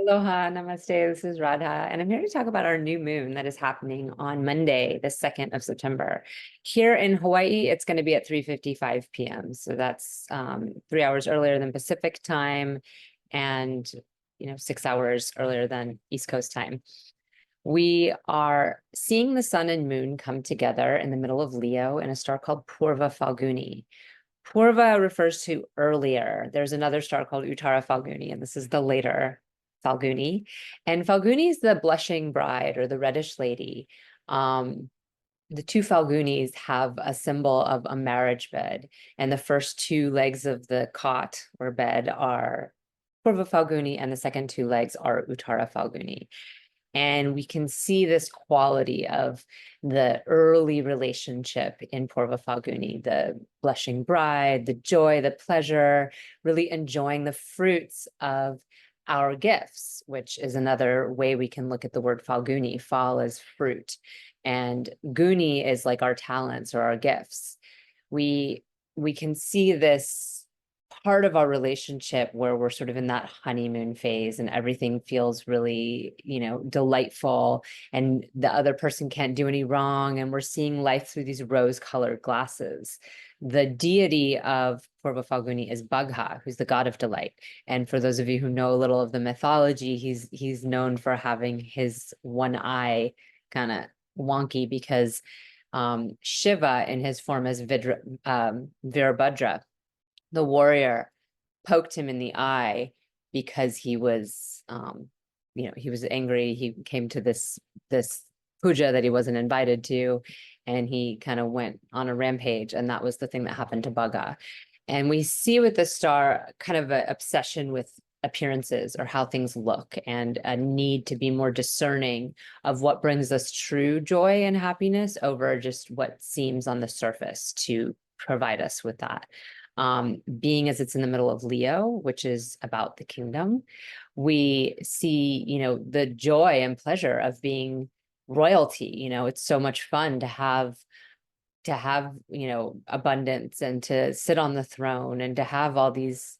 Aloha, namaste. This is Radha, and I'm here to talk about our new moon that is happening on Monday, the 2nd of September. Here in Hawaii, it's going to be at 3:55 p.m. So that's 3 hours earlier than Pacific time and 6 hours earlier than East Coast time. We are seeing the sun and moon come together in the middle of Leo in a star called Purva Phalguni. Purva refers to earlier. There's another star called Uttara Phalguni, and this is the later Phalguni. And Phalguni is the blushing bride or the reddish lady. The two Phalgunis have a symbol of a marriage bed, and the first two legs of the cot or bed are Purva Phalguni, and the second two legs are Uttara Phalguni. And we can see this quality of the early relationship in Purva Phalguni, the blushing bride, the joy, the pleasure, really enjoying the fruits of our gifts, which is another way we can look at the word Phalguni. Phal is fruit, and Guni is like our talents or our gifts. We can see this part of our relationship where we're sort of in that honeymoon phase and everything feels really, delightful, and the other person can't do any wrong, and we're seeing life through these rose-colored glasses. The deity of Purva Phalguni is Bagha, who's the god of delight. And for those of you who know a little of the mythology, he's known for having his one eye kind of wonky because Shiva, in his form as Virabhadra, the warrior, poked him in the eye because he was he was angry. He came to this puja that he wasn't invited to, and he kind of went on a rampage, and that was the thing that happened to Bagha. And we see with the star kind of an obsession with appearances or how things look, and a need to be more discerning of what brings us true joy and happiness over just what seems on the surface to provide us with that. Being as it's in the middle of Leo, which is about the kingdom, we see, the joy and pleasure of being royalty. It's so much fun to have abundance and to sit on the throne and to have all these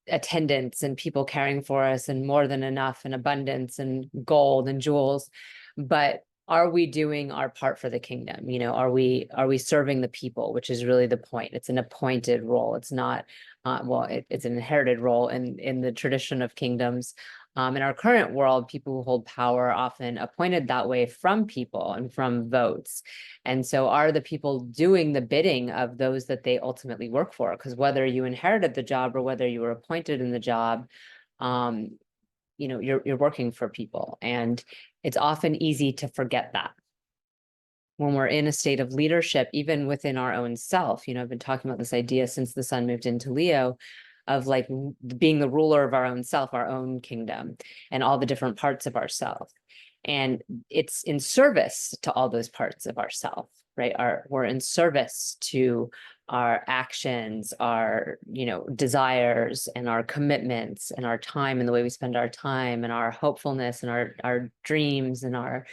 attendants and people caring for us and more than enough and abundance and gold and jewels. But are we doing our part for the kingdom? Are we serving the people, which is really the point. It's an appointed role. It's not, it's an inherited role in the tradition of kingdoms. In our current world, people who hold power are often appointed that way from people and from votes. And so are the people doing the bidding of those that they ultimately work for? Because whether you inherited the job or whether you were appointed in the job, you're working for people. And it's often easy to forget that when we're in a state of leadership, even within our own self. I've been talking about this idea since the sun moved into Leo of like being the ruler of our own self, our own kingdom, and all the different parts of ourself. And it's in service to all those parts of ourself, right? We're in service to our actions, our, desires and our commitments and our time and the way we spend our time and our hopefulness and our dreams and our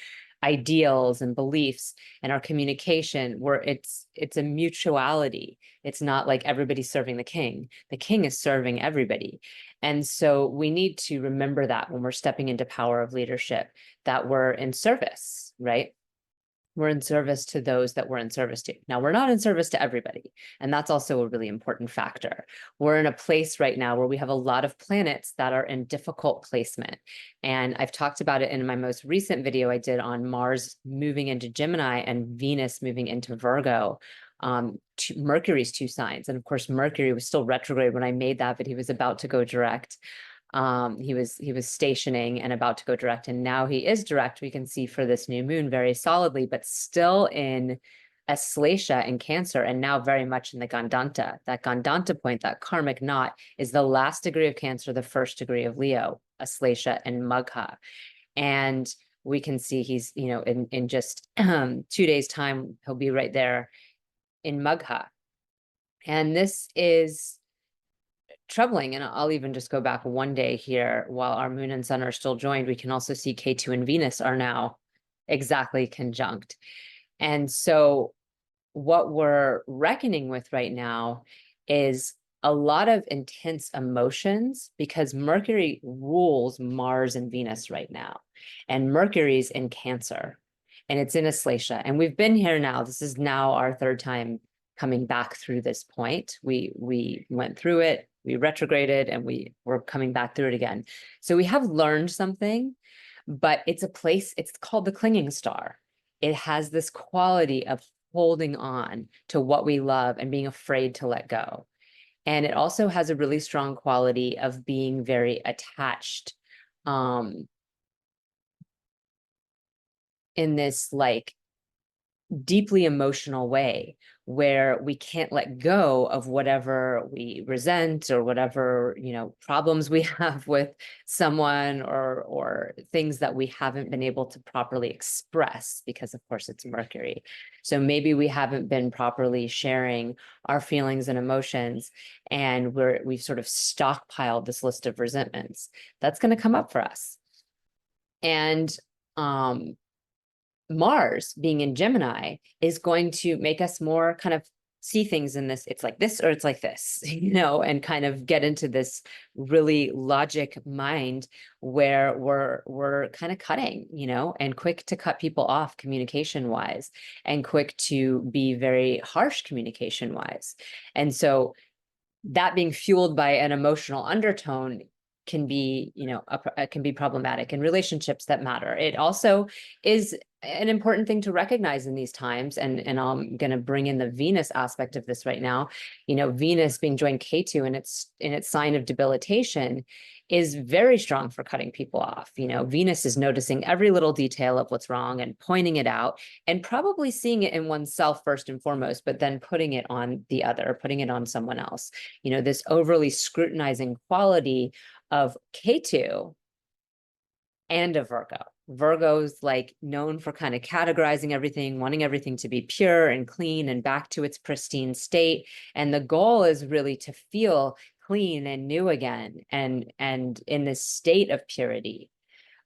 ideals and beliefs and our communication, where it's a mutuality. It's not like everybody's serving the king. The king is serving everybody. And so we need to remember that when we're stepping into power of leadership, that we're in service, right? We're in service to those that we're in service to. Now, we're not in service to everybody, and that's also a really important factor. We're in a place right now where we have a lot of planets that are in difficult placement. And I've talked about it in my most recent video I did on Mars moving into Gemini and Venus moving into Virgo. Mercury's two signs. And of course, Mercury was still retrograde when I made that, but he was about to go direct. He was stationing and about to go direct, and now he is direct. We can see for this new moon very solidly, but still in Aslesha in Cancer, and now very much in the Gandanta. That Gandanta point, that karmic knot, is the last degree of Cancer, the first degree of Leo, Aslesha and Magha. And we can see he's, in just 2 days' time, he'll be right there in Magha. And this is troubling. And I'll even just go back one day here. While our moon and sun are still joined, we can also see Ketu and Venus are now exactly conjunct. And so what we're reckoning with right now is a lot of intense emotions because Mercury rules Mars and Venus right now. And Mercury's in Cancer and it's in Aslacia. And we've been here now. This is now our third time coming back through this point. We went through it, we retrograded, and we're coming back through it again. So we have learned something, but it's a place, it's called the clinging star. It has this quality of holding on to what we love and being afraid to let go. And it also has a really strong quality of being very attached in this like deeply emotional way where we can't let go of whatever we resent or whatever, you know, problems we have with someone or things that we haven't been able to properly express because of course it's Mercury. So maybe we haven't been properly sharing our feelings and emotions and we've sort of stockpiled this list of resentments. That's going to come up for us. And Mars being in Gemini is going to make us more kind of see things in this, it's like this or it's like this, you know, and kind of get into this really logic mind where we're kind of cutting, you know, and quick to cut people off communication wise and quick to be very harsh communication wise. And so that being fueled by an emotional undertone can be, you know, can be problematic in relationships that matter. It also is an important thing to recognize in these times. And I'm going to bring in the Venus aspect of this right now. You know, Venus being joined Ketu in its sign of debilitation is very strong for cutting people off. You know, Venus is noticing every little detail of what's wrong and pointing it out and probably seeing it in oneself first and foremost, but then putting it on the other, putting it on someone else. You know, this overly scrutinizing quality of Ketu and a Virgo. Virgo's like known for kind of categorizing everything, wanting everything to be pure and clean and back to its pristine state. And the goal is really to feel clean and new again and in this state of purity.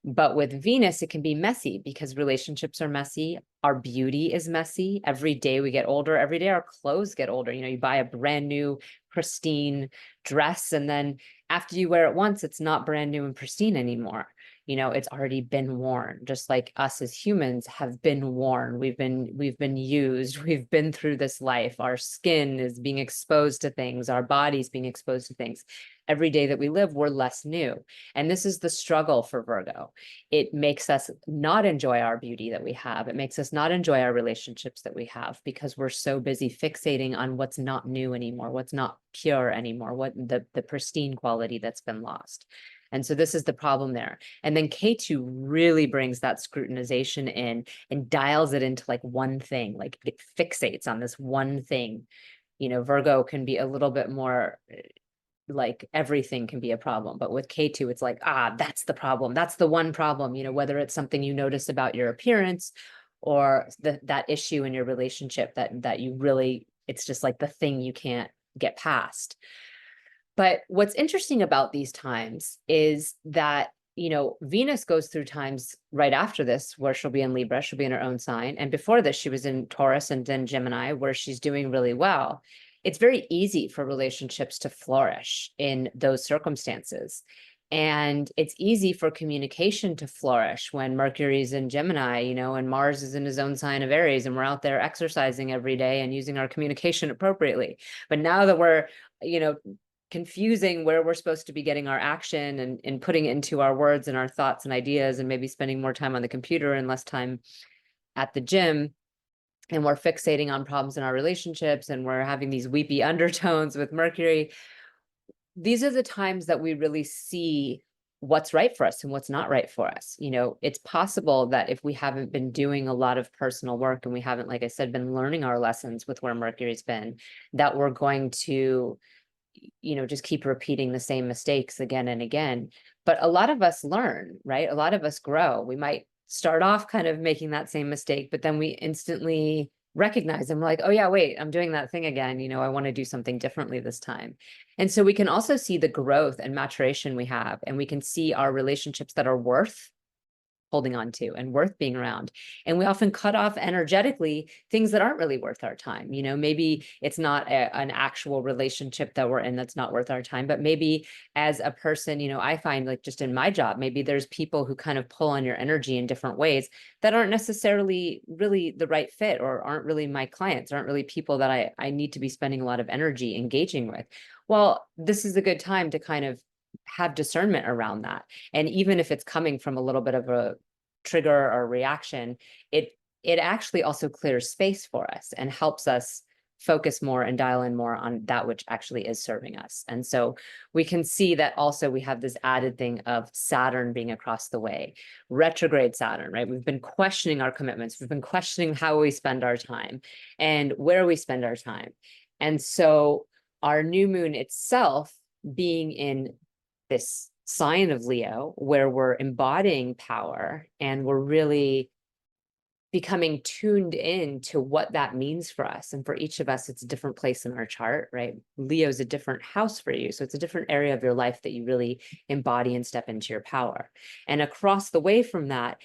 But with Venus, it can be messy because relationships are messy. Our beauty is messy. Every day we get older. Every day our clothes get older. You know, you buy a brand new pristine dress and then after you wear it once, it's not brand new and pristine anymore. You know, it's already been worn, just like us as humans have been worn. We've been used. We've been through this life. Our skin is being exposed to things. Our body's being exposed to things. Every day that we live, we're less new. And this is the struggle for Virgo. It makes us not enjoy our beauty that we have. It makes us not enjoy our relationships that we have because we're so busy fixating on what's not new anymore, what's not pure anymore, what the pristine quality that's been lost. And so this is the problem there. And then K2 really brings that scrutinization in and dials it into like one thing, like it fixates on this one thing. You know, Virgo can be a little bit more like everything can be a problem, but with K2 it's like, that's the problem, that's the one problem, you know, whether it's something you notice about your appearance or that issue in your relationship that you really, it's just like the thing you can't get past. But what's interesting about these times is that, you know, Venus goes through times right after this where she'll be in Libra, she'll be in her own sign, and before this she was in Taurus and then Gemini where she's doing really well. It's very easy for relationships to flourish in those circumstances. And it's easy for communication to flourish when Mercury's in Gemini, you know, and Mars is in his own sign of Aries, and we're out there exercising every day and using our communication appropriately. But now that we're, you know, confusing where we're supposed to be getting our action and putting it into our words and our thoughts and ideas, and maybe spending more time on the computer and less time at the gym, and we're fixating on problems in our relationships and we're having these weepy undertones with Mercury, these are the times that we really see what's right for us and what's not right for us. You know, it's possible that if we haven't been doing a lot of personal work and we haven't, like I said, been learning our lessons with where Mercury's been, that we're going to, you know, just keep repeating the same mistakes again and again. But a lot of us learn, right? A lot of us grow. We might start off kind of making that same mistake, but then we instantly recognize them like, oh yeah, wait, I'm doing that thing again. You know, I want to do something differently this time. And so we can also see the growth and maturation we have, and we can see our relationships that are worth holding on to and worth being around. And we often cut off energetically things that aren't really worth our time. You know, maybe it's not an actual relationship that we're in that's not worth our time, but maybe as a person, you know, I find like just in my job, maybe there's people who kind of pull on your energy in different ways that aren't necessarily really the right fit, or aren't really my clients, aren't really people that I need to be spending a lot of energy engaging with. Well, this is a good time to kind of have discernment around that. And even if it's coming from a little bit of a trigger or reaction, it actually also clears space for us and helps us focus more and dial in more on that which actually is serving us. And so we can see that also we have this added thing of Saturn being across the way, retrograde Saturn, right? We've been questioning our commitments. We've been questioning how we spend our time and where we spend our time. And so our new moon itself being in this sign of Leo, where we're embodying power and we're really becoming tuned in to what that means for us. And for each of us, it's a different place in our chart, right? Leo's a different house for you. So it's a different area of your life that you really embody and step into your power. And across the way from that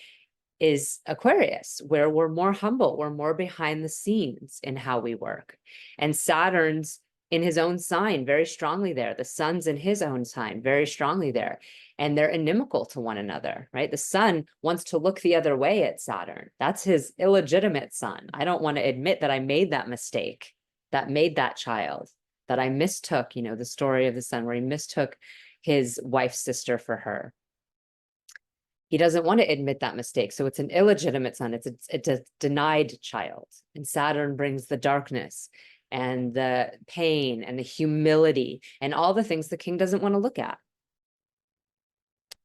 is Aquarius, where we're more humble, we're more behind the scenes in how we work. And Saturn's in his own sign very strongly there. The sun's in his own sign very strongly there. And they're inimical to one another, right? The sun wants to look the other way at Saturn. That's his illegitimate son. I don't want to admit that I made that mistake, that made that child, that I mistook, you know, the story of the son where he mistook his wife's sister for her. He doesn't want to admit that mistake. So it's an illegitimate son. It's a denied child. And Saturn brings the darkness and the pain and the humility and all the things the king doesn't want to look at.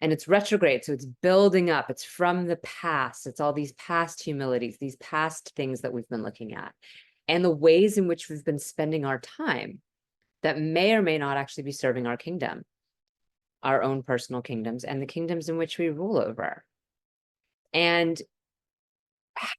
And it's retrograde, so it's building up. It's from the past. It's all these past humilities, these past things that we've been looking at, and the ways in which we've been spending our time that may or may not actually be serving our kingdom, our own personal kingdoms, and the kingdoms in which we rule over. And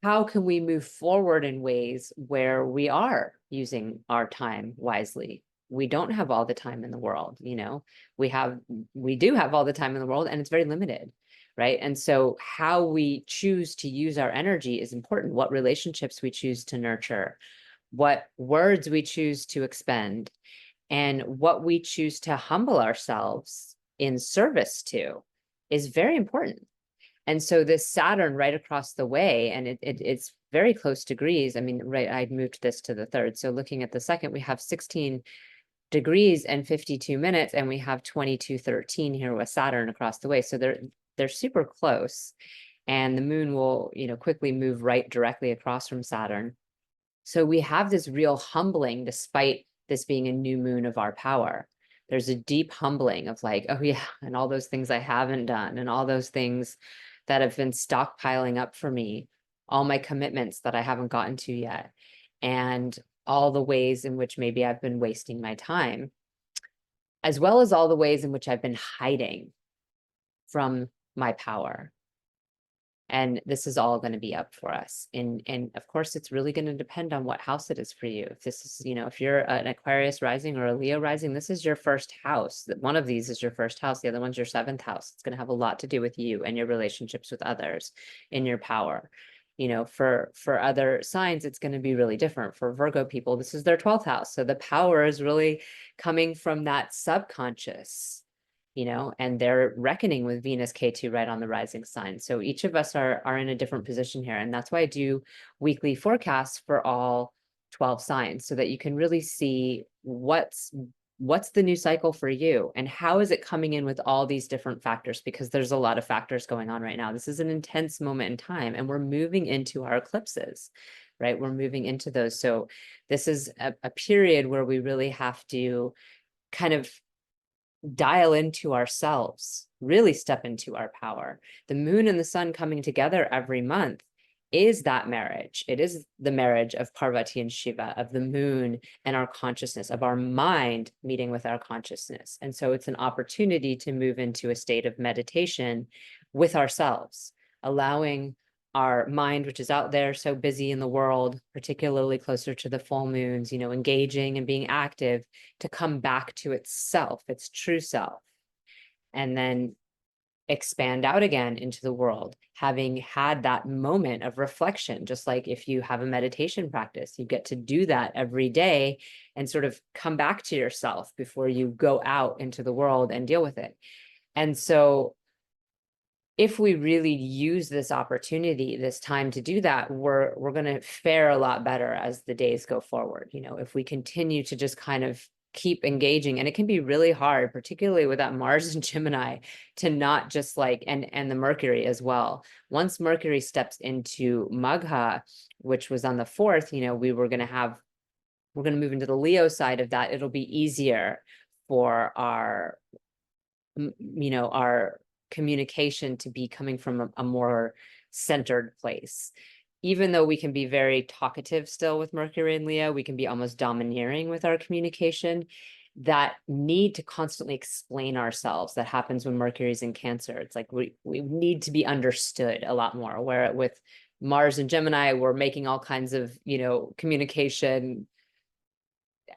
how can we move forward in ways where we are using our time wisely? We don't have all the time in the world, you know, we do have all the time in the world, and it's very limited, right? And so how we choose to use our energy is important. What relationships we choose to nurture, what words we choose to expend, and what we choose to humble ourselves in service to is very important. And so this Saturn right across the way, and it's very close degrees. I mean, right, I moved this to the third. So looking at the second, we have 16 degrees and 52 minutes, and we have 22:13 here with Saturn across the way. So they're super close, and the moon will, you know, quickly move right directly across from Saturn. So we have this real humbling, despite this being a new moon of our power. There's a deep humbling of like, oh yeah, and all those things I haven't done, and all those things that have been stockpiling up for me, all my commitments that I haven't gotten to yet, and all the ways in which maybe I've been wasting my time, as well as all the ways in which I've been hiding from my power. And this is all going to be up for us. And of course, it's really going to depend on what house it is for you. If this is, you know, if you're an Aquarius rising or a Leo rising, this is your first house. One of these is your first house. The other one's your seventh house. It's going to have a lot to do with you and your relationships with others in your power. You know, for other signs, it's going to be really different. For Virgo people, this is their 12th house. So the power is really coming from that subconscious, you know, and they're reckoning with Venus K2 right on the rising sign. So each of us are in a different position here. And that's why I do weekly forecasts for all 12 signs, so that you can really see what's the new cycle for you and how is it coming in with all these different factors, because there's a lot of factors going on right now. This is an intense moment in time, and we're moving into our eclipses, right? We're moving into those. So this is a period where we really have to kind of dial into ourselves, really step into our power. The moon and the sun coming together every month is that marriage. It is the marriage of Parvati and Shiva, of the moon and our consciousness, of our mind meeting with our consciousness. And so it's an opportunity to move into a state of meditation with ourselves, allowing our mind, which is out there so busy in the world, particularly closer to the full moons, you know, engaging and being active, to come back to itself, its true self. And then expand out again into the world, having had that moment of reflection. Just like if you have a meditation practice, you get to do that every day and sort of come back to yourself before you go out into the world and deal with it. And so if we really use this opportunity, this time to do that, we're going to fare a lot better as the days go forward. You know, if we continue to just kind of keep engaging, and it can be really hard, particularly with that Mars and Gemini, to not just like, and the Mercury as well. Once Mercury steps into Magha, which was on the 4th, you know, we're going to move into the Leo side of that. It'll be easier for our, you know, our communication to be coming from a more centered place. Even though we can be very talkative still with Mercury and Leo, we can be almost domineering with our communication. That need to constantly explain ourselves, that happens when Mercury's in Cancer. It's like we need to be understood a lot more, where with Mars and Gemini, we're making all kinds of, you know, communication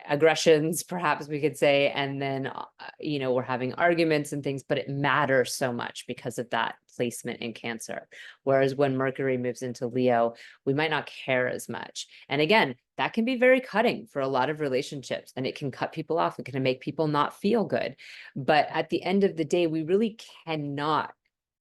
aggressions, perhaps we could say, and then you know, we're having arguments and things, but it matters so much because of that placement in Cancer. Whereas when Mercury moves into Leo, we might not care as much. And again, that can be very cutting for a lot of relationships, and it can cut people off. It can make people not feel good. But at the end of the day, we really cannot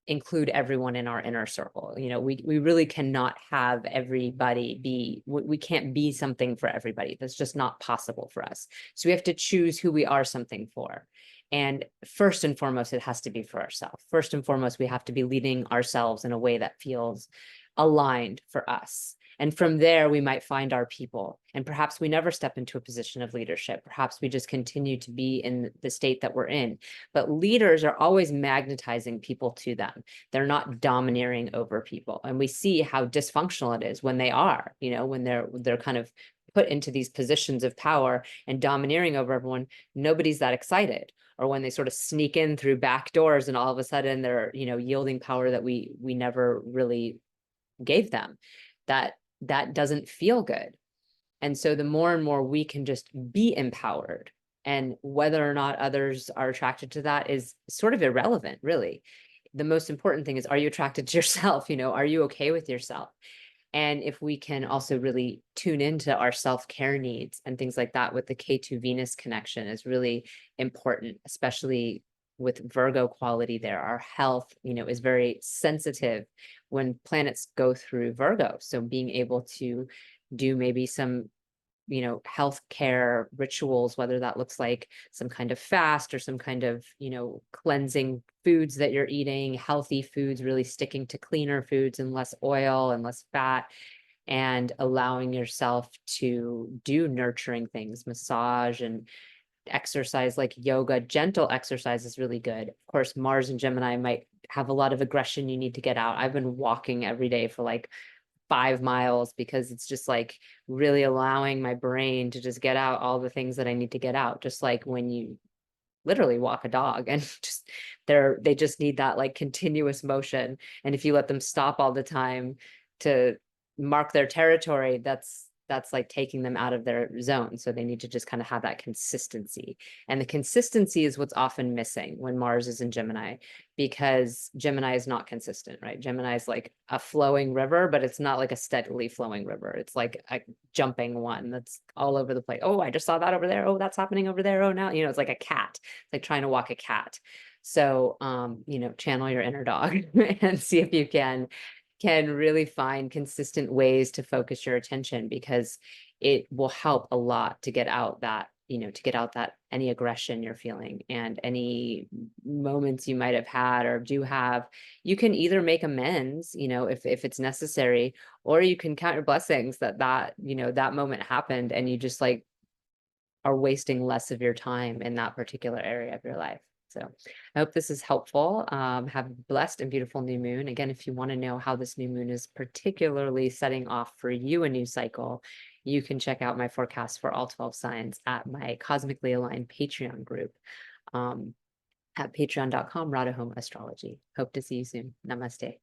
include everyone in our inner circle. You know, we really cannot have everybody be, we can't be something for everybody. That's just not possible for us. So we have to choose who we are something for. And first and foremost, it has to be for ourselves. First and foremost, we have to be leading ourselves in a way that feels aligned for us. And from there, we might find our people. And perhaps we never step into a position of leadership. Perhaps we just continue to be in the state that we're in. But leaders are always magnetizing people to them. They're not domineering over people. And we see how dysfunctional it is when they are, you know, when they're kind of put into these positions of power and domineering over everyone. Nobody's that excited. Or when they sort of sneak in through back doors and all of a sudden they're, you know, yielding power that we never really gave them. That doesn't feel good. And so the more and more we can just be empowered, and whether or not others are attracted to that is sort of irrelevant, really. The most important thing is, are you attracted to yourself? You know, are you okay with yourself? And if we can also really tune into our self-care needs and things like that with the K2 Venus connection is really important, especially with Virgo quality there. Our health, you know, is very sensitive when planets go through Virgo. So being able to do maybe some, you know, healthcare rituals, whether that looks like some kind of fast or some kind of, you know, cleansing foods that you're eating, healthy foods, really sticking to cleaner foods and less oil and less fat, and allowing yourself to do nurturing things, massage and exercise like yoga. Gentle exercise is really good. Of course, Mars and Gemini might have a lot of aggression you need to get out. I've been walking every day for like 5 miles because it's just like really allowing my brain to just get out all the things that I need to get out. Just like when you literally walk a dog and just they just need that like continuous motion. And if you let them stop all the time to mark their territory, that's like taking them out of their zone. So they need to just kind of have that consistency. And the consistency is what's often missing when Mars is in Gemini, because Gemini is not consistent, right? Gemini is like a flowing river, but it's not like a steadily flowing river. It's like a jumping one that's all over the place. Oh, I just saw that over there. Oh, that's happening over there. Oh, now, you know, it's like a cat. It's like trying to walk a cat. So, you know, channel your inner dog and see if you can really find consistent ways to focus your attention, because it will help a lot to get out that, you know, to get out that any aggression you're feeling and any moments you might have had or do have. You can either make amends, you know, if it's necessary, or you can count your blessings that you know, that moment happened and you just like are wasting less of your time in that particular area of your life. So I hope this is helpful. Have a blessed and beautiful new moon. Again, if you want to know how this new moon is particularly setting off for you a new cycle, you can check out my forecast for all 12 signs at my Cosmically Aligned Patreon group at patreon.com/Radha Home Astrology. Hope to see you soon. Namaste.